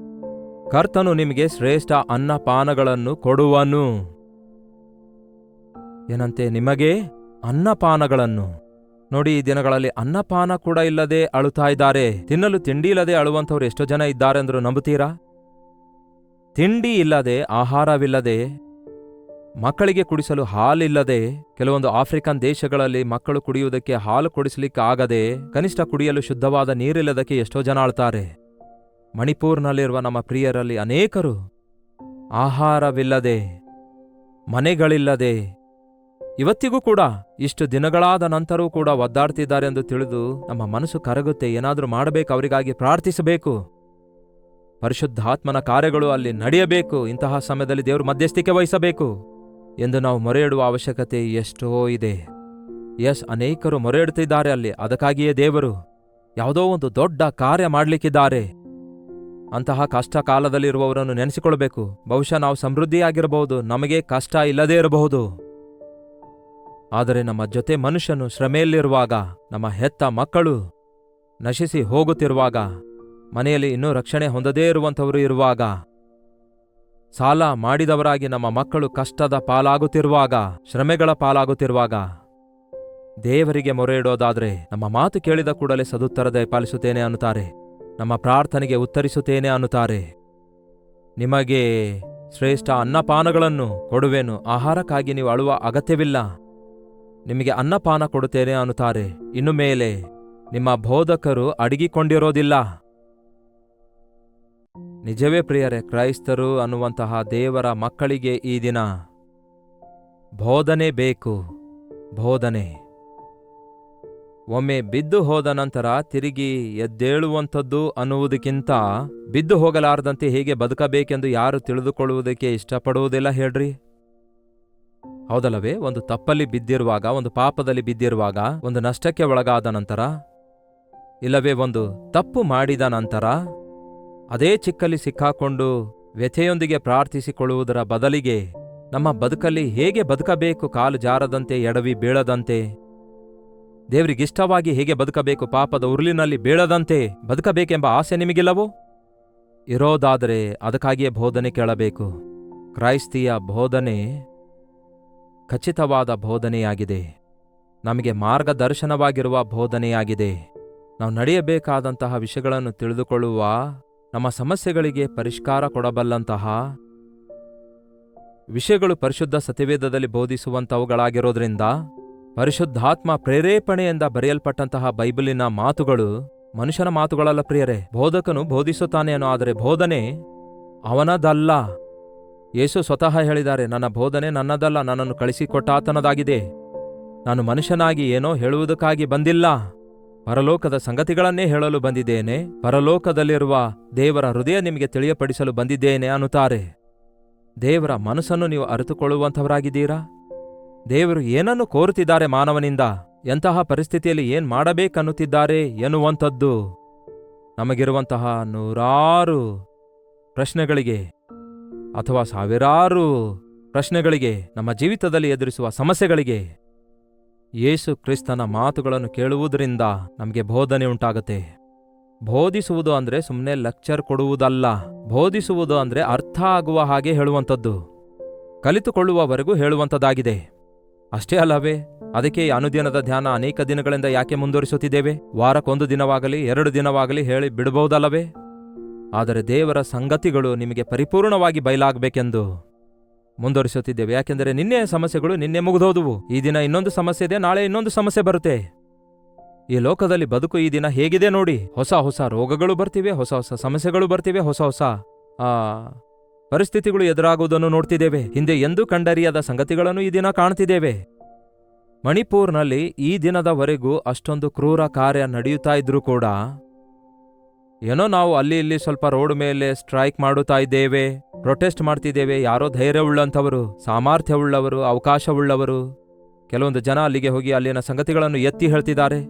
ಕರ್ತನು ನಿಮಗೆ ಶ್ರೇಷ್ಠ ಅನ್ನಪಾನಗಳನ್ನು ಕೊಡುವನು. ಏನಂತೆ? ನಿಮಗೆ ಅನ್ನಪಾನಗಳನ್ನು. ನೋಡಿ, ಈ ದಿನಗಳಲ್ಲಿ ಅನ್ನಪಾನ ಕೂಡ ಇಲ್ಲದೆ ಅಳುತ್ತಾ ಇದ್ದಾರೆ. ತಿನ್ನಲು ತಿಂಡಿ ಇಲ್ಲದೆ ಅಳುವಂಥವ್ರು ಎಷ್ಟೋ ಜನ ಇದ್ದಾರೆಂದ್ರು ನಂಬುತ್ತೀರಾ? ತಿಂಡಿ ಇಲ್ಲದೆ, ಆಹಾರವಿಲ್ಲದೆ, ಮಕ್ಕಳಿಗೆ ಕುಡಿಸಲು ಹಾಲಿಲ್ಲದೆ, ಕೆಲವೊಂದು ಆಫ್ರಿಕನ್ ದೇಶಗಳಲ್ಲಿ ಮಕ್ಕಳು ಕುಡಿಯುವುದಕ್ಕೆ ಹಾಲು ಕೊಡಿಸಲಿಕ್ಕಾಗದೆ, ಕನಿಷ್ಠ ಕುಡಿಯಲು ಶುದ್ಧವಾದ ನೀರಿಲ್ಲದಕ್ಕೆ ಎಷ್ಟೋ ಜನ ಅಳ್ತಾರೆ. ಮಣಿಪೂರ್ನಲ್ಲಿರುವ ನಮ್ಮ ಪ್ರಿಯರಲ್ಲಿ ಅನೇಕರು ಆಹಾರವಿಲ್ಲದೆ, ಮನೆಗಳಿಲ್ಲದೆ, ಇವತ್ತಿಗೂ ಕೂಡ ಇಷ್ಟು ದಿನಗಳಾದ ನಂತರವೂ ಕೂಡ ಒದ್ದಾಡ್ತಿದ್ದಾರೆ ಎಂದು ತಿಳಿದು ನಮ್ಮ ಮನಸ್ಸು ಕರಗುತ್ತೆ. ಏನಾದರೂ ಮಾಡಬೇಕು, ಅವರಿಗಾಗಿ ಪ್ರಾರ್ಥಿಸಬೇಕು, ಪರಿಶುದ್ಧಾತ್ಮನ ಕಾರ್ಯಗಳು ಅಲ್ಲಿ ನಡೆಯಬೇಕು. ಇಂತಹ ಸಮಯದಲ್ಲಿ ದೇವರು ಮಧ್ಯಸ್ಥಿಕೆ ವಹಿಸಬೇಕು. ಎಂದು ನಾವು ಮೊರೆಯಿಡುವ ಅವಶ್ಯಕತೆ ಎಷ್ಟೋ ಇದೆ. ಅನೇಕರು ಮೊರೆಯಿಡ್ತಿದ್ದಾರೆ ಅಲ್ಲಿ. ಅದಕ್ಕಾಗಿಯೇ ದೇವರು ಯಾವುದೋ ಒಂದು ದೊಡ್ಡ ಕಾರ್ಯ ಮಾಡಲಿಕ್ಕಿದ್ದಾರೆ. ಅಂತಹ ಕಷ್ಟ ಕಾಲದಲ್ಲಿರುವವರನ್ನು ನೆನೆಸಿಕೊಳ್ಬೇಕು. ಬಹುಶಃ ನಾವು ಸಮೃದ್ಧಿಯಾಗಿರಬಹುದು, ನಮಗೆ ಕಷ್ಟ ಇಲ್ಲದೇ ಇರಬಹುದು. ಆದರೆ ನಮ್ಮ ಜೊತೆ ಮನುಷ್ಯನು ಶ್ರಮೆಯಲ್ಲಿರುವಾಗ, ನಮ್ಮ ಹೆತ್ತ ಮಕ್ಕಳು ನಶಿಸಿ ಹೋಗುತ್ತಿರುವಾಗ, ಮನೆಯಲ್ಲಿ ಇನ್ನೂ ರಕ್ಷಣೆ ಹೊಂದದೇ ಇರುವಂಥವರು ಇರುವಾಗ, ಸಾಲ ಮಾಡಿದವರಾಗಿ ನಮ್ಮ ಮಕ್ಕಳು ಕಷ್ಟದ ಪಾಲಾಗುತ್ತಿರುವಾಗ, ಶ್ರಮೆಗಳ ಪಾಲಾಗುತ್ತಿರುವಾಗ, ದೇವರಿಗೆ ಮೊರೆ ಇಡೋದಾದ್ರೆ ನಮ್ಮ ಮಾತು ಕೇಳಿದ ಕೂಡಲೇ ಸದುತ್ತರ ದಯಪಾಲಿಸುತ್ತೇನೆ ಅನ್ನುತ್ತಾರೆ. ನಮ್ಮ ಪ್ರಾರ್ಥನೆಗೆ ಉತ್ತರಿಸುತ್ತೇನೆ ಅನ್ನುತ್ತಾರೆ. ನಿಮಗೆ ಶ್ರೇಷ್ಠ ಅನ್ನಪಾನಗಳನ್ನು ಕೊಡುವೆನು, ಆಹಾರಕ್ಕಾಗಿ ನೀವು ಅಳುವ ಅಗತ್ಯವಿಲ್ಲ, ನಿಮಗೆ ಅನ್ನಪಾನ ಕೊಡುತ್ತೇನೆ ಅನ್ನುತ್ತಾರೆ. ಇನ್ನು ಮೇಲೆ ನಿಮ್ಮ ಬೋಧಕರು ಅಡಗಿಕೊಂಡಿರೋದಿಲ್ಲ. ನಿಜವೇ ಪ್ರಿಯರೇ, ಕ್ರೈಸ್ತರು ಅನ್ನುವಂತಹ ದೇವರ ಮಕ್ಕಳಿಗೆ ಈ ದಿನ ಬೋಧನೆ ಬೇಕು. ಬೋಧನೆ. ಒಮ್ಮೆ ಬಿದ್ದು ಹೋದ ನಂತರ ತಿರುಗಿ ಎದ್ದೇಳುವಂಥದ್ದು ಅನ್ನುವುದಕ್ಕಿಂತ ಬಿದ್ದು ಹೋಗಲಾರದಂತೆ ಹೇಗೆ ಬದುಕಬೇಕೆಂದು ಯಾರು ತಿಳಿದುಕೊಳ್ಳುವುದಕ್ಕೆ ಇಷ್ಟಪಡುವುದಿಲ್ಲ ಹೇಳ್ರಿ? ಹೌದಲ್ಲವೇ? ಒಂದು ತಪ್ಪಲ್ಲಿ ಬಿದ್ದಿರುವಾಗ, ಒಂದು ಪಾಪದಲ್ಲಿ ಬಿದ್ದಿರುವಾಗ, ಒಂದು ನಷ್ಟಕ್ಕೆ ಒಳಗಾದ ನಂತರ, ಇಲ್ಲವೇ ಒಂದು ತಪ್ಪು ಮಾಡಿದ ನಂತರ ಅದೇ ಚಿಕ್ಕಲ್ಲಿ ಸಿಕ್ಕಾಕೊಂಡು ವ್ಯಥೆಯೊಂದಿಗೆ ಪ್ರಾರ್ಥಿಸಿಕೊಳ್ಳುವುದರ ಬದಲಿಗೆ ನಮ್ಮ ಬದುಕಲ್ಲಿ ಹೇಗೆ ಬದುಕಬೇಕು, ಕಾಲು ಜಾರದಂತೆ, ಎಡವಿ ಬೀಳದಂತೆ, ದೇವರಿಗಿಷ್ಟವಾಗಿ ಹೇಗೆ ಬದುಕಬೇಕು, ಪಾಪದ ಉರುಳಿನಲ್ಲಿ ಬೀಳದಂತೆ ಬದುಕಬೇಕೆಂಬ ಆಸೆ ನಿಮಗಿಲ್ಲವೋ? ಇರೋದಾದರೆ ಅದಕ್ಕಾಗಿಯೇ ಬೋಧನೆ ಕೇಳಬೇಕು. ಕ್ರೈಸ್ತಿಯ ಬೋಧನೆ ಖಚಿತವಾದ ಬೋಧನೆಯಾಗಿದೆ. ನಮಗೆ ಮಾರ್ಗದರ್ಶನವಾಗಿರುವ ಬೋಧನೆಯಾಗಿದೆ. ನಾವು ನಡೆಯಬೇಕಾದಂತಹ ವಿಷಯಗಳನ್ನು ತಿಳಿದುಕೊಳ್ಳುವ, ನಮ್ಮ ಸಮಸ್ಯೆಗಳಿಗೆ ಪರಿಷ್ಕಾರ ಕೊಡಬಲ್ಲಂತಹ ವಿಷಯಗಳು ಪರಿಶುದ್ಧ ಸತ್ಯವೇದದಲ್ಲಿ ಬೋಧಿಸುವಂಥವುಗಳಾಗಿರೋದ್ರಿಂದ, ಪರಿಶುದ್ಧಾತ್ಮ ಪ್ರೇರೇಪಣೆಯಿಂದ ಬರೆಯಲ್ಪಟ್ಟಂತಹ ಬೈಬಲಿನ ಮಾತುಗಳು ಮನುಷ್ಯನ ಮಾತುಗಳಲ್ಲ ಪ್ರಿಯರೇ. ಬೋಧಕನು ಬೋಧಿಸುತ್ತಾನೆ ಅನ್ನೋ, ಆದರೆ ಬೋಧನೆ ಅವನದಲ್ಲ. ಯೇಸು ಸ್ವತಃ ಹೇಳಿದ್ದಾರೆ, ನನ್ನ ಬೋಧನೆ ನನ್ನದಲ್ಲ, ನನ್ನನ್ನು ಕಳಿಸಿಕೊಟ್ಟಾತನದಾಗಿದೆ. ನಾನು ಮನುಷ್ಯನಾಗಿ ಏನೋ ಹೇಳುವುದಕ್ಕಾಗಿ ಬಂದಿಲ್ಲ, ಪರಲೋಕದ ಸಂಗತಿಗಳನ್ನೇ ಹೇಳಲು ಬಂದಿದ್ದೇನೆ, ಪರಲೋಕದಲ್ಲಿರುವ ದೇವರ ಹೃದಯ ನಿಮಗೆ ತಿಳಿಯಪಡಿಸಲು ಬಂದಿದ್ದೇನೆ ಅನ್ನುತ್ತಾರೆ. ದೇವರ ಮನಸ್ಸನ್ನು ನೀವು ಅರಿತುಕೊಳ್ಳುವಂಥವರಾಗಿದ್ದೀರಾ? ದೇವರು ಏನನ್ನು ಕೋರುತ್ತಿದ್ದಾರೆ ಮಾನವನಿಂದ, ಎಂತಹ ಪರಿಸ್ಥಿತಿಯಲ್ಲಿ ಏನ್ ಮಾಡಬೇಕನ್ನುತ್ತಿದ್ದಾರೆ ಎನ್ನುವಂಥದ್ದು ನಮಗಿರುವಂತಹ ನೂರಾರು ಪ್ರಶ್ನೆಗಳಿಗೆ ಅಥವಾ ಸಾವಿರಾರು ಪ್ರಶ್ನೆಗಳಿಗೆ, ನಮ್ಮ ಜೀವಿತದಲ್ಲಿ ಎದುರಿಸುವ ಸಮಸ್ಯೆಗಳಿಗೆ ಯೇಸು ಕ್ರಿಸ್ತನ ಮಾತುಗಳನ್ನು ಕೇಳುವುದರಿಂದ ನಮಗೆ ಬೋಧನೆ ಉಂಟಾಗುತ್ತೆ. ಬೋಧಿಸುವುದು ಅಂದ್ರೆ ಸುಮ್ಮನೆ ಲೆಕ್ಚರ್ ಕೊಡುವುದಲ್ಲ. ಬೋಧಿಸುವುದು ಅಂದ್ರೆ ಅರ್ಥ ಆಗುವ ಹಾಗೆ ಹೇಳುವಂಥದ್ದು, ಕಲಿತುಕೊಳ್ಳುವವರೆಗೂ ಹೇಳುವಂಥದ್ದಾಗಿದೆ. ಅಷ್ಟೇ ಅಲ್ಲವೇ? ಅದಕ್ಕೆ ಈ ಅನುದಿನದ ಧ್ಯಾನ ಅನೇಕ ದಿನಗಳಿಂದ ಯಾಕೆ ಮುಂದುವರಿಸುತ್ತಿದ್ದೇವೆ? ವಾರಕ್ಕೊಂದು ದಿನವಾಗಲಿ 2 ದಿನವಾಗಲಿ ಹೇಳಿ ಬಿಡಬಹುದಲ್ಲವೇ? ಆದರೆ ದೇವರ ಸಂಗತಿಗಳು ನಿಮಗೆ ಪರಿಪೂರ್ಣವಾಗಿ ಬಯಲಾಗಬೇಕೆಂದು ಮುಂದುವರಿಸುತ್ತಿದ್ದೇವೆ. ಯಾಕೆಂದರೆ ನಿನ್ನೆ ಸಮಸ್ಯೆಗಳು ನಿನ್ನೆ ಮುಗಿದೋದುವು. ಈ ದಿನ ಇನ್ನೊಂದು ಸಮಸ್ಯೆ ಇದೆ, ನಾಳೆ ಇನ್ನೊಂದು ಸಮಸ್ಯೆ ಬರುತ್ತೆ. ಈ ಲೋಕದಲ್ಲಿ ಬದುಕು ಈ ದಿನ ಹೇಗಿದೆ ನೋಡಿ. ಹೊಸ ಹೊಸ ರೋಗಗಳು ಬರ್ತಿವೆ, ಹೊಸ ಹೊಸ ಸಮಸ್ಯೆಗಳು ಬರ್ತಿವೆ, ಹೊಸ ಹೊಸ ಪರಿಸ್ಥಿತಿಗಳು ಎದುರಾಗುವುದನ್ನು ನೋಡ್ತಿದ್ದೇವೆ. ಹಿಂದೆ ಎಂದೂ ಕಂಡರಿಯದ ಸಂಗತಿಗಳನ್ನು ಈ ದಿನ ಕಾಣ್ತಿದ್ದೇವೆ. ಮಣಿಪುರ್ನಲ್ಲಿ ಈ ದಿನದವರೆಗೂ ಅಷ್ಟೊಂದು ಕ್ರೂರ ಕಾರ್ಯ ನಡೆಯುತ್ತಾ ಇದ್ರೂ ಕೂಡ ಏನೋ ನಾವು ಅಲ್ಲಿ ಇಲ್ಲಿ ಸ್ವಲ್ಪ ರೋಡ್ ಮೇಲೆ ಸ್ಟ್ರೈಕ್ ಮಾಡುತ್ತಾ ಇದ್ದೇವೆ, ಪ್ರೊಟೆಸ್ಟ್ ಮಾಡ್ತಿದ್ದೇವೆ. ಯಾರೋ ಧೈರ್ಯವುಳ್ಳಂಥವರು, ಸಾಮರ್ಥ್ಯವುಳ್ಳವರು, ಅವಕಾಶವುಳ್ಳವರು ಕೆಲವೊಂದು ಜನ ಅಲ್ಲಿಗೆ ಹೋಗಿ ಅಲ್ಲಿನ ಸಂಗತಿಗಳನ್ನು ಎತ್ತಿ ಹೇಳ್ತಿದ್ದಾರೆ.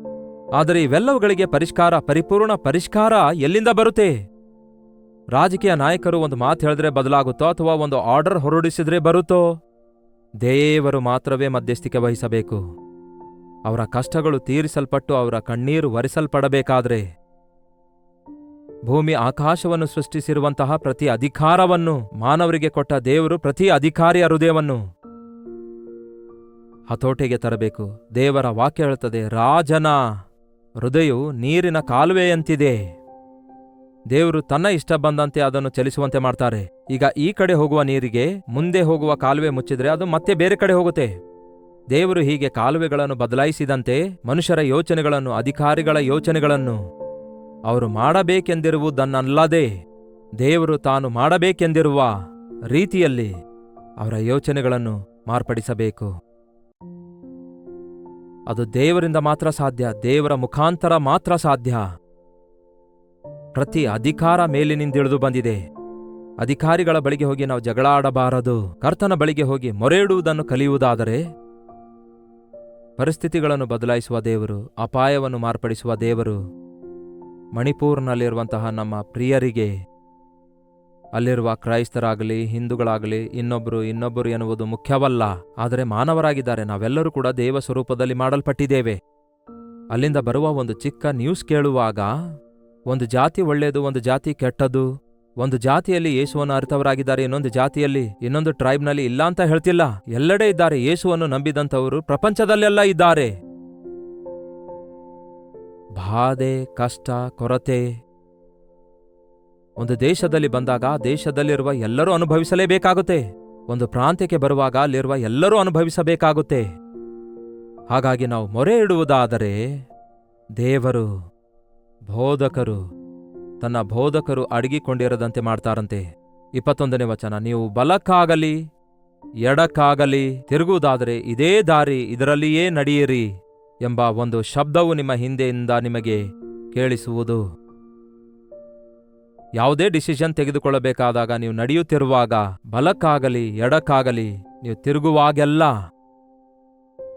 ಆದರೆ ಇವೆಲ್ಲವುಗಳಿಗೆ ಪರಿಪೂರ್ಣ ಪರಿಷ್ಕಾರ ಎಲ್ಲಿಂದ ಬರುತ್ತೆ? ರಾಜಕೀಯ ನಾಯಕರು ಒಂದು ಮಾತು ಹೇಳಿದ್ರೆ ಬದಲಾಗುತ್ತೋ ಅಥವಾ ಒಂದು ಆರ್ಡರ್ ಹೊರಡಿಸಿದ್ರೆ ಬರುತ್ತೋ? ದೇವರು ಮಾತ್ರವೇ ಮಧ್ಯಸ್ಥಿಕೆ ವಹಿಸಬೇಕು. ಅವರ ಕಷ್ಟಗಳು ತೀರಿಸಲ್ಪಟ್ಟು ಅವರ ಕಣ್ಣೀರು ಒರೆಸಲ್ಪಡಬೇಕಾದ್ರೆ, ಭೂಮಿ ಆಕಾಶವನ್ನು ಸೃಷ್ಟಿಸಿರುವಂತಹ ಪ್ರತಿ ಅಧಿಕಾರವನ್ನು ಮಾನವರಿಗೆ ಕೊಟ್ಟ ದೇವರು ಪ್ರತಿ ಅಧಿಕಾರಿಯ ಹೃದಯವನ್ನು ಹತೋಟೆಗೆ ತರಬೇಕು. ದೇವರ ವಾಕ್ಯ ಹೇಳುತ್ತದೆ, ರಾಜನ ಹೃದಯವು ನೀರಿನ ಕಾಲುವೆಯಂತಿದೆ. ದೇವರು ತನ್ನ ಇಷ್ಟ ಬಂದಂತೆ ಅದನ್ನು ಚಲಿಸುವಂತೆ ಮಾಡ್ತಾರೆ. ಈಗ ಈ ಕಡೆ ಹೋಗುವ ನೀರಿಗೆ ಮುಂದೆ ಹೋಗುವ ಕಾಲುವೆ ಮುಚ್ಚಿದ್ರೆ ಅದು ಮತ್ತೆ ಬೇರೆ ಕಡೆ ಹೋಗುತ್ತೆ. ದೇವರು ಹೀಗೆ ಕಾಲುವೆಗಳನ್ನು ಬದಲಾಯಿಸಿದಂತೆ ಮನುಷ್ಯರ ಯೋಚನೆಗಳನ್ನು, ಅಧಿಕಾರಿಗಳ ಯೋಚನೆಗಳನ್ನು ಅವರು ಮಾಡಬೇಕೆಂದಿರುವುದನ್ನಲ್ಲದೆ ದೇವರು ತಾನು ಮಾಡಬೇಕೆಂದಿರುವ ರೀತಿಯಲ್ಲಿ ಅವರ ಯೋಚನೆಗಳನ್ನು ಮಾರ್ಪಡಿಸಬೇಕು. ಅದು ದೇವರಿಂದ ಮಾತ್ರ ಸಾಧ್ಯ, ದೇವರ ಮುಖಾಂತರ ಮಾತ್ರ ಸಾಧ್ಯ. ಪ್ರತಿ ಅಧಿಕಾರ ಮೇಲಿನಿಂದಿಳಿದು ಬಂದಿದೆ. ಅಧಿಕಾರಿಗಳ ಬಳಿಗೆ ಹೋಗಿ ನಾವು ಜಗಳ ಆಡಬಾರದು. ಕರ್ತನ ಬಳಿಗೆ ಹೋಗಿ ಮೊರೆ ಇಡುವುದನ್ನು ಕಲಿಯುವುದಾದರೆ ಪರಿಸ್ಥಿತಿಗಳನ್ನು ಬದಲಾಯಿಸುವ ದೇವರು, ಅಪಾಯವನ್ನು ಮಾರ್ಪಡಿಸುವ ದೇವರು, ಮಣಿಪೂರ್ನಲ್ಲಿರುವಂತಹ ನಮ್ಮ ಪ್ರಿಯರಿಗೆ, ಅಲ್ಲಿರುವ ಕ್ರೈಸ್ತರಾಗಲಿ ಹಿಂದೂಗಳಾಗಲಿ ಇನ್ನೊಬ್ಬರು ಎನ್ನುವುದು ಮುಖ್ಯವಲ್ಲ, ಆದರೆ ಮಾನವರಾಗಿದ್ದಾರೆ. ನಾವೆಲ್ಲರೂ ಕೂಡ ದೇವ ಸ್ವರೂಪದಲ್ಲಿ ಮಾಡಲ್ಪಟ್ಟಿದ್ದೇವೆ. ಅಲ್ಲಿಂದ ಬರುವ ಒಂದು ಚಿಕ್ಕ ನ್ಯೂಸ್ ಕೇಳುವಾಗ ಒಂದು ಜಾತಿ ಒಳ್ಳೆಯದು, ಒಂದು ಜಾತಿ ಕೆಟ್ಟದು, ಒಂದು ಜಾತಿಯಲ್ಲಿ ಯೇಸುವನ್ನು ಅರಿತವರಾಗಿದ್ದಾರೆ, ಇನ್ನೊಂದು ಜಾತಿಯಲ್ಲಿ ಇನ್ನೊಂದು ಟ್ರೈಬ್ನಲ್ಲಿ ಇಲ್ಲ ಅಂತ ಹೇಳ್ತಿಲ್ಲ. ಎಲ್ಲೆಡೆ ಇದ್ದಾರೆ. ಯೇಸುವನ್ನು ನಂಬಿದಂಥವರು ಪ್ರಪಂಚದಲ್ಲೆಲ್ಲ ಇದ್ದಾರೆ. ಬಾಧೆ, ಕಷ್ಟ, ಕೊರತೆ ಒಂದು ದೇಶದಲ್ಲಿ ಬಂದಾಗ ಆ ದೇಶದಲ್ಲಿರುವ ಎಲ್ಲರೂ ಅನುಭವಿಸಲೇಬೇಕಾಗುತ್ತೆ. ಒಂದು ಪ್ರಾಂತ್ಯಕ್ಕೆ ಬರುವಾಗ ಅಲ್ಲಿರುವ ಎಲ್ಲರೂ ಅನುಭವಿಸಬೇಕಾಗುತ್ತೆ. ಹಾಗಾಗಿ ನಾವು ಮೊರೆ ಇಡುವುದಾದರೆ ದೇವರು ತನ್ನ ಬೋಧಕರು ಅಡಗಿಕೊಂಡಿರದಂತೆ ಮಾಡ್ತಾರಂತೆ. 21ನೇ ವಚನ, ನೀವು ಬಲಕ್ಕಾಗಲಿ ಎಡಕ್ಕಾಗಲಿ ತಿರುಗುವುದಾದರೆ ಇದೇ ದಾರಿ, ಇದರಲ್ಲಿಯೇ ನಡೆಯಿರಿ ಎಂಬ ಒಂದು ಶಬ್ದವು ನಿಮ್ಮ ಹಿಂದೆಯಿಂದ ನಿಮಗೆ ಕೇಳಿಸುವುದು. ಯಾವುದೇ ಡಿಸಿಷನ್ ತೆಗೆದುಕೊಳ್ಳಬೇಕಾದಾಗ ನೀವು ನಡೆಯುತ್ತಿರುವಾಗ ಬಲಕ್ಕಾಗಲಿ ಎಡಕ್ಕಾಗಲಿ ನೀವು ತಿರುಗುವಾಗೆಲ್ಲ,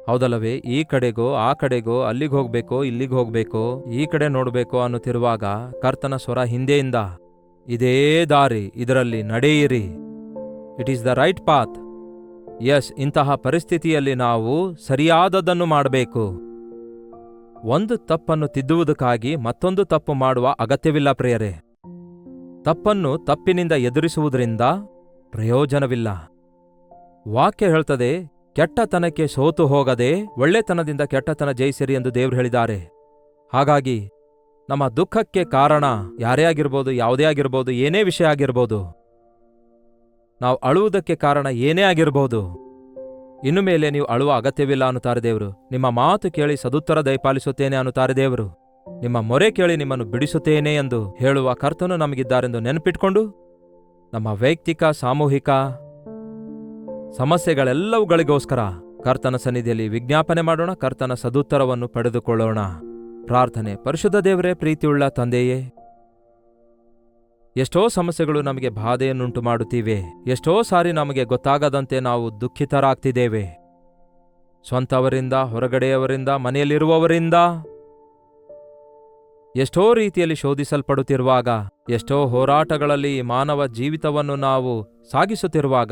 ಹೌದಲ್ಲವೇ, ಈ ಕಡೆಗೋ ಆ ಕಡೆಗೋ, ಅಲ್ಲಿಗೆ ಹೋಗ್ಬೇಕೋ ಇಲ್ಲಿಗೆ ಹೋಗ್ಬೇಕೋ, ಈ ಕಡೆ ನೋಡ್ಬೇಕೋ ಅನ್ನುತ್ತಿರುವಾಗ ಕರ್ತನ ಸ್ವರ ಹಿಂದೆಯಿಂದ, ಇದೇ ದಾರಿ, ಇದರಲ್ಲಿ ನಡೆಯಿರಿ, it is the right path. Yes, ಇಂತಹ ಪರಿಸ್ಥಿತಿಯಲ್ಲಿ ನಾವು ಸರಿಯಾದದನ್ನು ಮಾಡಬೇಕು. ಒಂದು ತಪ್ಪನ್ನು ತಿದ್ದುವುದಕ್ಕಾಗಿ ಮತ್ತೊಂದು ತಪ್ಪು ಮಾಡುವ ಅಗತ್ಯವಿಲ್ಲ ಪ್ರಿಯರೇ. ತಪ್ಪನ್ನು ತಪ್ಪಿನಿಂದ ಎದುರಿಸುವುದರಿಂದ ಪ್ರಯೋಜನವಿಲ್ಲ. ವಾಕ್ಯ ಹೇಳ್ತದೆ, ಕೆಟ್ಟತನಕ್ಕೆ ಸೋತು ಹೋಗದೆ ಒಳ್ಳೆತನದಿಂದ ಕೆಟ್ಟತನ ಜಯಿಸಿರಿ ಎಂದು ದೇವರು ಹೇಳಿದ್ದಾರೆ. ಹಾಗಾಗಿ ನಮ್ಮ ದುಃಖಕ್ಕೆ ಕಾರಣ ಯಾರೇ ಆಗಿರ್ಬೋದು, ಯಾವುದೇ ಆಗಿರ್ಬೋದು, ಏನೇ ವಿಷಯ ಆಗಿರ್ಬೋದು, ನಾವು ಅಳುವುದಕ್ಕೆ ಕಾರಣ ಏನೇ ಆಗಿರ್ಬೋದು, ಇನ್ನು ಮೇಲೆ ನೀವು ಅಳುವ ಅಗತ್ಯವಿಲ್ಲ ಅನ್ನುತ್ತಾರೆ ದೇವರು. ನಿಮ್ಮ ಮಾತು ಕೇಳಿ ಸದುತ್ತರ ದಯಪಾಲಿಸುತ್ತೇನೆ ಅನ್ನುತ್ತಾರೆ ದೇವರು. ನಿಮ್ಮ ಮೊರೆ ಕೇಳಿ ನಿಮ್ಮನ್ನು ಬಿಡಿಸುತ್ತೇನೆ ಎಂದು ಹೇಳುವ ಕರ್ತನು ನಮಗಿದ್ದಾರೆಂದು ನೆನಪಿಟ್ಕೊಂಡು ನಮ್ಮ ವೈಯಕ್ತಿಕ ಸಾಮೂಹಿಕ ಸಮಸ್ಯೆಗಳೆಲ್ಲವುಗಳಿಗೋಸ್ಕರ ಕರ್ತನ ಸನ್ನಿಧಿಯಲ್ಲಿ ವಿಜ್ಞಾಪನೆ ಮಾಡೋಣ. ಕರ್ತನ ಸದುತ್ತರವನ್ನು ಪಡೆದುಕೊಳ್ಳೋಣ. ಪ್ರಾರ್ಥನೆ. ಪರಿಶುದ್ಧ ದೇವರೇ, ಪ್ರೀತಿಯುಳ್ಳ ತಂದೆಯೇ, ಎಷ್ಟೋ ಸಮಸ್ಯೆಗಳು ನಮಗೆ ಬಾಧೆಯನ್ನುಂಟು ಮಾಡುತ್ತಿವೆ. ಎಷ್ಟೋ ಸಾರಿ ನಮಗೆ ಗೊತ್ತಾಗದಂತೆ ನಾವು ದುಃಖಿತರಾಗ್ತಿದ್ದೇವೆ. ಸ್ವಂತವರಿಂದ, ಹೊರಗಡೆಯವರಿಂದ, ಮನೆಯಲ್ಲಿರುವವರಿಂದ ಎಷ್ಟೋ ರೀತಿಯಲ್ಲಿ ಶೋಧಿಸಲ್ಪಡುತ್ತಿರುವಾಗ, ಎಷ್ಟೋ ಹೋರಾಟಗಳಲ್ಲಿ ಮಾನವ ಜೀವಿತವನ್ನು ನಾವು ಸಾಗಿಸುತ್ತಿರುವಾಗ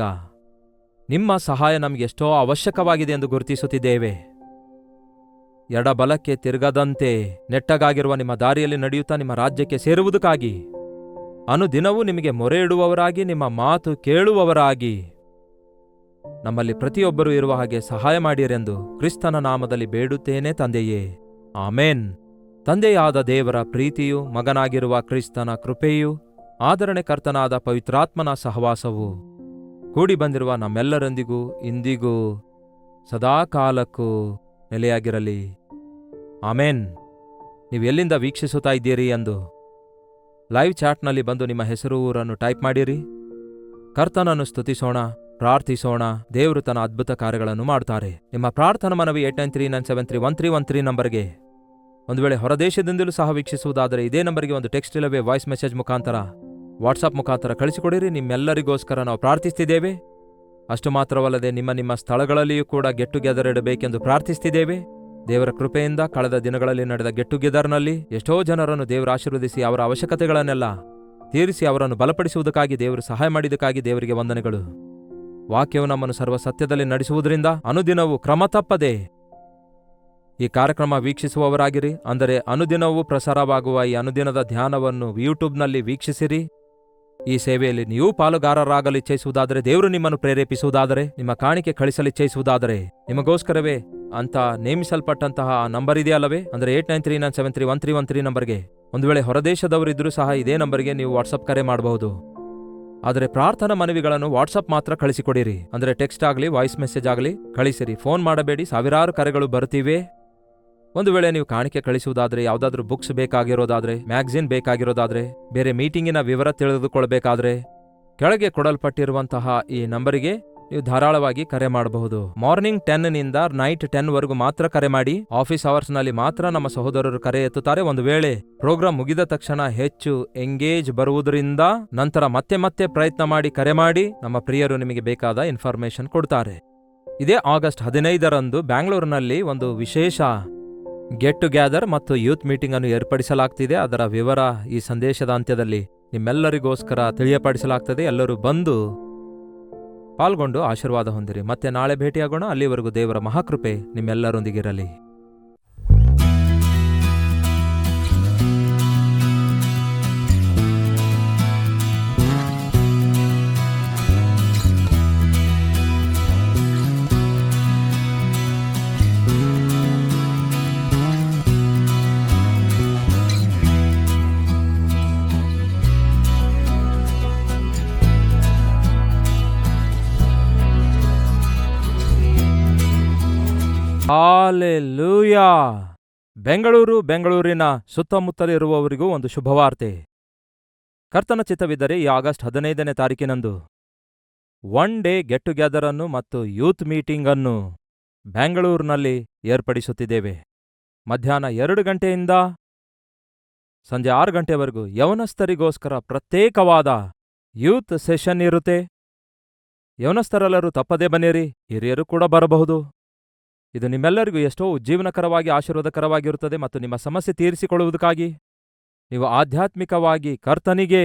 ನಿಮ್ಮ ಸಹಾಯ ನಮಗೆಷ್ಟೋ ಅವಶ್ಯಕವಾಗಿದೆ ಎಂದು ಗುರುತಿಸುತ್ತಿದ್ದೇವೆ. ಎಡಬಲಕ್ಕೆ ತಿರುಗದಂತೆ ನೆಟ್ಟಗಾಗಿರುವ ನಿಮ್ಮ ದಾರಿಯಲ್ಲಿ ನಡೆಯುತ್ತಾ ನಿಮ್ಮ ರಾಜ್ಯಕ್ಕೆ ಸೇರುವುದಕ್ಕಾಗಿ ಅನುದಿನವೂ ನಿಮಗೆ ಮೊರೆ ಇಡುವವರಾಗಿ, ನಿಮ್ಮ ಮಾತು ಕೇಳುವವರಾಗಿ ನಮ್ಮಲ್ಲಿ ಪ್ರತಿಯೊಬ್ಬರೂ ಇರುವ ಹಾಗೆ ಸಹಾಯ ಮಾಡಿರೆಂದು ಕ್ರಿಸ್ತನ ನಾಮದಲ್ಲಿ ಬೇಡುತ್ತೇನೆ ತಂದೆಯೇ, ಆಮೇನ್. ತಂದೆಯಾದ ದೇವರ ಪ್ರೀತಿಯು, ಮಗನಾಗಿರುವ ಕ್ರಿಸ್ತನ ಕೃಪೆಯು, ಆದರಣೆಕರ್ತನಾದ ಪವಿತ್ರಾತ್ಮನ ಸಹವಾಸವು ಕೂಡಿ ಬಂದಿರುವ ನಮ್ಮೆಲ್ಲರೊಂದಿಗೂ ಇಂದಿಗೂ ಸದಾಕಾಲಕ್ಕೂ ನೆಲೆಯಾಗಿರಲಿ. ಆಮೇನ್. ನೀವು ಎಲ್ಲಿಂದ ವೀಕ್ಷಿಸುತ್ತಾ ಇದ್ದೀರಿ ಎಂದು ಲೈವ್ ಚಾಟ್ನಲ್ಲಿ ಬಂದು ನಿಮ್ಮ ಹೆಸರು, ಊರನ್ನು ಟೈಪ್ ಮಾಡಿರಿ. ಕರ್ತನನ್ನು ಸ್ತುತಿಸೋಣ, ಪ್ರಾರ್ಥಿಸೋಣ. ದೇವರು ತನ್ನ ಅದ್ಭುತ ಕಾರ್ಯಗಳನ್ನು ಮಾಡುತ್ತಾರೆ. ನಿಮ್ಮ ಪ್ರಾರ್ಥನಾ ಮನವಿ 8939731313 ನಂಬರ್ಗೆ, ಒಂದು ವೇಳೆ ಹೊರದೇಶದಿಂದಲೂ ಸಹ ವೀಕ್ಷಿಸುವುದಾದರೆ ಇದೇ ನಂಬರ್ಗೆ ಒಂದು ಟೆಕ್ಸ್ಟ್ ಇಲ್ಲವೇ ವಾಯ್ಸ್ ಮೆಸೇಜ್ ಮುಖಾಂತರ, ವಾಟ್ಸಾಪ್ ಮುಖಾಂತರ ಕಳಿಸಿಕೊಡಿರಿ. ನಿಮ್ಮೆಲ್ಲರಿಗೋಸ್ಕರ ನಾವು ಪ್ರಾರ್ಥಿಸ್ತಿದ್ದೇವೆ. ಅಷ್ಟು ಮಾತ್ರವಲ್ಲದೆ ನಿಮ್ಮ ಸ್ಥಳಗಳಲ್ಲಿಯೂ ಕೂಡ ಗೆಟ್ ಟುಗೆದರ್ ಇಡಬೇಕೆಂದು ಪ್ರಾರ್ಥಿಸ್ತಿದ್ದೇವೆ. ದೇವರ ಕೃಪೆಯಿಂದ ಕಳೆದ ದಿನಗಳಲ್ಲಿ ನಡೆದ ಗೆಟ್ ಟುಗೆದರ್ನಲ್ಲಿ ಎಷ್ಟೋ ಜನರನ್ನು ದೇವರು ಆಶೀರ್ವದಿಸಿ ಅವರ ಅವಶ್ಯಕತೆಗಳನ್ನೆಲ್ಲ ತೀರಿಸಿ ಅವರನ್ನು ಬಲಪಡಿಸುವುದಕ್ಕಾಗಿ ದೇವರು ಸಹಾಯ ಮಾಡಿದ್ದಕ್ಕಾಗಿ ದೇವರಿಗೆ ವಂದನೆಗಳು. ವಾಕ್ಯವು ನಮ್ಮನ್ನು ಸರ್ವ ಸತ್ಯದಲ್ಲಿ ನಡೆಸುವುದರಿಂದ ಅನುದಿನವೂ ಕ್ರಮ ತಪ್ಪದೆ ಈ ಕಾರ್ಯಕ್ರಮ ವೀಕ್ಷಿಸುವವರಾಗಿರಿ. ಅಂದರೆ ಅನುದಿನವೂ ಪ್ರಸಾರವಾಗುವ ಈ ಅನುದಿನದ ಧ್ಯಾನವನ್ನು ಯೂಟ್ಯೂಬ್ನಲ್ಲಿ ವೀಕ್ಷಿಸಿರಿ. ಈ ಸೇವೆಯಲ್ಲಿ ನೀವು ಪಾಲುಗಾರರಾಗಲು ಇಚ್ಛಿಸುವುದಾದರೆ, ದೇವರು ನಿಮ್ಮನ್ನು ಪ್ರೇರೇಪಿಸುವುದಾದರೆ, ನಿಮ್ಮ ಕಾಣಿಕೆ ಕಳಿಸಲಿಚ್ಛಿಸುವುದಾದರೆ, ನಿಮಗೋಸ್ಕರವೇ ಅಂತ ನೇಮಿಸಲ್ಪಟ್ಟಂತಹ ನಂಬರ್ ಇದೆಯಲ್ಲವೇ, ಅಂದರೆ 8939731313 ನಂಬರ್ಗೆ, ಒಂದು ವೇಳೆ ಹೊರದೇಶದವರಿದ್ದರೂ ಸಹ ಇದೇ ನಂಬರ್ಗೆ ನೀವು ವಾಟ್ಸಪ್ ಕರೆ ಮಾಡಬಹುದು. ಆದರೆ ಪ್ರಾರ್ಥನಾ ಮನವಿಗಳನ್ನು ವಾಟ್ಸಪ್ ಮಾತ್ರ ಕಳಿಸಿಕೊಡಿರಿ. ಅಂದರೆ ಟೆಕ್ಸ್ಟ್ ಆಗಲಿ ವಾಯ್ಸ್ ಮೆಸೇಜ್ ಆಗಲಿ ಕಳಿಸಿರಿ. ಫೋನ್ ಮಾಡಬೇಡಿ, ಸಾವಿರಾರು ಕರೆಗಳು ಬರುತ್ತಿವೆ. ಒಂದು ವೇಳೆ ನೀವು ಕಾಣಿಕೆ ಕಳಿಸುವುದಾದರೆ, ಯಾವುದಾದ್ರೂ ಬುಕ್ಸ್ ಬೇಕಾಗಿರೋದಾದ್ರೆ, ಮ್ಯಾಗಝಿನ್ ಬೇಕಾಗಿರೋದಾದ್ರೆ, ಬೇರೆ ಮೀಟಿಂಗಿನ ವಿವರ ತಿಳಿದುಕೊಳ್ಳಬೇಕಾದ್ರೆ, ಕೆಳಗೆ ಕೊಡಲ್ಪಟ್ಟಿರುವಂತಹ ಈ ನಂಬರಿಗೆ ನೀವು ಧಾರಾಳವಾಗಿ ಕರೆ ಮಾಡಬಹುದು. ಮಾರ್ನಿಂಗ್ 10 ನಿಂದ ನೈಟ್ 10 ವರೆಗೂ ಮಾತ್ರ ಕರೆ ಮಾಡಿ. ಆಫೀಸ್ ಅವರ್ಸ್ನಲ್ಲಿ ಮಾತ್ರ ನಮ್ಮ ಸಹೋದರರು ಕರೆ ಎತ್ತುತ್ತಾರೆ. ಒಂದು ವೇಳೆ ಪ್ರೋಗ್ರಾಂ ಮುಗಿದ ತಕ್ಷಣ ಹೆಚ್ಚು ಎಂಗೇಜ್ ಬರುವುದರಿಂದ ನಂತರ ಮತ್ತೆ ಪ್ರಯತ್ನ ಮಾಡಿ ಕರೆ ಮಾಡಿ. ನಮ್ಮ ಪ್ರಿಯರು ನಿಮಗೆ ಬೇಕಾದ ಇನ್ಫಾರ್ಮೇಶನ್ ಕೊಡ್ತಾರೆ. ಇದೇ ಆಗಸ್ಟ್ 15ರಂದು ಬ್ಯಾಂಗ್ಳೂರಿನಲ್ಲಿ ಒಂದು ವಿಶೇಷ ಗೆಟ್ ಟುಗ್ಯಾದರ್ ಮತ್ತು ಯೂತ್ ಮೀಟಿಂಗ್ ಅನ್ನು ಏರ್ಪಡಿಸಲಾಗ್ತಿದೆ. ಅದರ ವಿವರ ಈ ಸಂದೇಶದ ಅಂತ್ಯದಲ್ಲಿ ನಿಮ್ಮೆಲ್ಲರಿಗೋಸ್ಕರ ತಿಳಿಯಪಡಿಸಲಾಗ್ತದೆ. ಎಲ್ಲರೂ ಬಂದು ಪಾಲ್ಗೊಂಡು ಆಶೀರ್ವಾದ ಹೊಂದಿರಿ. ಮತ್ತೆ ನಾಳೆ ಭೇಟಿಯಾಗೋಣ. ಅಲ್ಲಿವರೆಗೂ ದೇವರ ಮಹಾಕೃಪೆ ನಿಮ್ಮೆಲ್ಲರೊಂದಿಗಿರಲಿ. ಹಾಲೆಲೂಯಾ! ಬೆಂಗಳೂರಿನ ಸುತ್ತಮುತ್ತಲಿರುವವರಿಗೂ ಒಂದು ಶುಭವಾರ್ತೆ. ಕರ್ತನ ಚಿತ್ತವಿದ್ದರೆ ಈ ಆಗಸ್ಟ್ 15ನೇ ತಾರೀಕಿನಂದು ಒನ್ ಡೇ ಗೆಟ್ ಟುಗ್ಯಾದರ್ ಅನ್ನು ಮತ್ತು ಯೂತ್ ಮೀಟಿಂಗ್ ಅನ್ನು ಬೆಂಗಳೂರಿನಲ್ಲಿ ಏರ್ಪಡಿಸುತ್ತಿದ್ದೇವೆ. ಮಧ್ಯಾಹ್ನ 2 ಗಂಟೆಯಿಂದ ಸಂಜೆ 6 ಗಂಟೆವರೆಗೂ ಯವನಸ್ಥರಿಗೋಸ್ಕರ ಪ್ರತ್ಯೇಕವಾದ ಯೂತ್ ಸೆಷನ್ ಇರುತ್ತೆ. ಯವನಸ್ಥರೆಲ್ಲರೂ ತಪ್ಪದೇ ಬನ್ನಿರಿ. ಹಿರಿಯರು ಕೂಡ ಬರಬಹುದು. ಇದು ನಿಮ್ಮೆಲ್ಲರಿಗೂ ಎಷ್ಟೋ ಉಜ್ಜೀವನಕರವಾಗಿ ಆಶೀರ್ವಾದಕರವಾಗಿರುತ್ತದೆ ಮತ್ತು ನಿಮ್ಮ ಸಮಸ್ಯೆ ತೀರಿಸಿಕೊಳ್ಳುವುದಕ್ಕಾಗಿ ನೀವು ಆಧ್ಯಾತ್ಮಿಕವಾಗಿ ಕರ್ತನಿಗೆ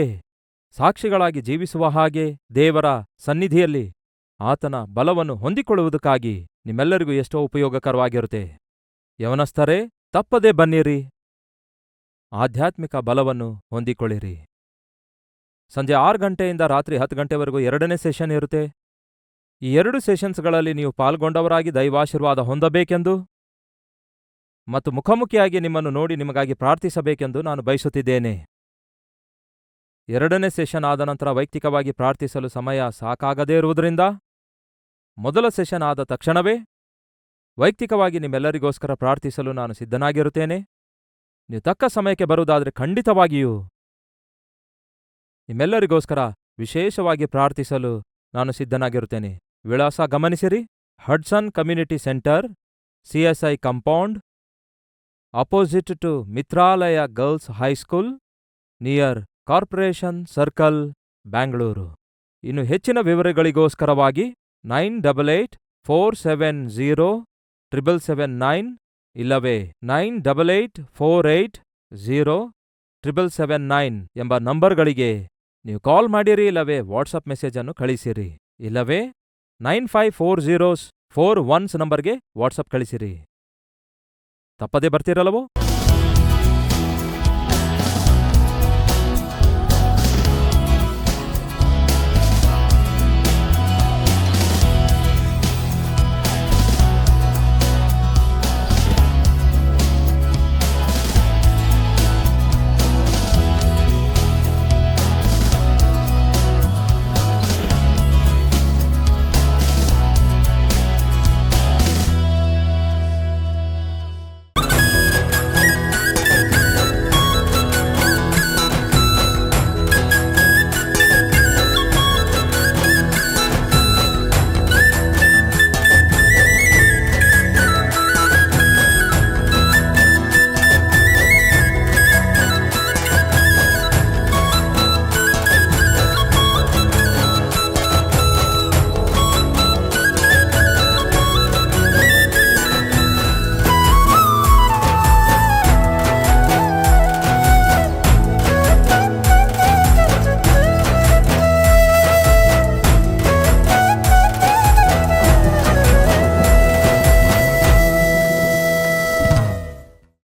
ಸಾಕ್ಷಿಗಳಾಗಿ ಜೀವಿಸುವ ಹಾಗೆ ದೇವರ ಸನ್ನಿಧಿಯಲ್ಲಿ ಆತನ ಬಲವನ್ನು ಹೊಂದಿಕೊಳ್ಳುವುದಕ್ಕಾಗಿ ನಿಮ್ಮೆಲ್ಲರಿಗೂ ಎಷ್ಟೋ ಉಪಯೋಗಕರವಾಗಿರುತ್ತೆ. ಯವನಸ್ಥರೇ, ತಪ್ಪದೇ ಬನ್ನಿರಿ, ಆಧ್ಯಾತ್ಮಿಕ ಬಲವನ್ನು ಹೊಂದಿಕೊಳ್ಳಿರಿ. ಸಂಜೆ 6 ಗಂಟೆಯಿಂದ ರಾತ್ರಿ 10 ಗಂಟೆವರೆಗೂ 2ನೇ ಸೆಷನ್ ಇರುತ್ತೆ. ಈ 2 ಸೆಷನ್ಸ್ಗಳಲ್ಲಿ ನೀವು ಪಾಲ್ಗೊಂಡವರಾಗಿ ದೈವಾಶೀರ್ವಾದ ಹೊಂದಬೇಕೆಂದು ಮತ್ತು ಮುಖಾಮುಖಿಯಾಗಿ ನಿಮ್ಮನ್ನು ನೋಡಿ ನಿಮಗಾಗಿ ಪ್ರಾರ್ಥಿಸಬೇಕೆಂದು ನಾನು ಬಯಸುತ್ತಿದ್ದೇನೆ. 2ನೇ ಸೆಷನ್ ಆದ ನಂತರ ವೈಯಕ್ತಿಕವಾಗಿ ಪ್ರಾರ್ಥಿಸಲು ಸಮಯ ಸಾಕಾಗದೇ ಇರುವುದರಿಂದ ಮೊದಲ ಸೆಷನ್ ಆದ ತಕ್ಷಣವೇ ವೈಯಕ್ತಿಕವಾಗಿ ನಿಮ್ಮೆಲ್ಲರಿಗೋಸ್ಕರ ಪ್ರಾರ್ಥಿಸಲು ನಾನು ಸಿದ್ಧನಾಗಿರುತ್ತೇನೆ. ನೀವು ತಕ್ಕ ಸಮಯಕ್ಕೆ ಬರುವುದಾದರೆ ಖಂಡಿತವಾಗಿಯೂ ನಿಮ್ಮೆಲ್ಲರಿಗೋಸ್ಕರ ವಿಶೇಷವಾಗಿ ಪ್ರಾರ್ಥಿಸಲು ನಾನು ಸಿದ್ಧನಾಗಿರುತ್ತೇನೆ. ವಿಳಾಸ ಗಮನಿಸಿರಿ. Hudson community centre, CSI compound, opposite to Mitralaya girls high school, near corporation circle, Bangalore. ಇನ್ನು ಹೆಚ್ಚಿನ ವಿವರಗಳಿಗೋಸ್ಕರವಾಗಿ 9884707779 ಇಲ್ಲವೇ 9884807779 ಎಂಬ ನಂಬರ್ಗಳಿಗೆ ನೀವು ಕಾಲ್ ಮಾಡಿರಿ, ಇಲ್ಲವೇ ವಾಟ್ಸಪ್ ಮೆಸೇಜ್ ಅನ್ನು ಕಳಿಸಿರಿ, ಇಲ್ಲವೇ 954041 ನಂಬರ್ಗೆ ವಾಟ್ಸಪ್ ಕಳಿಸಿರಿ. ತಪ್ಪದೇ ಬರ್ತಿರಲ್ಲವೋ?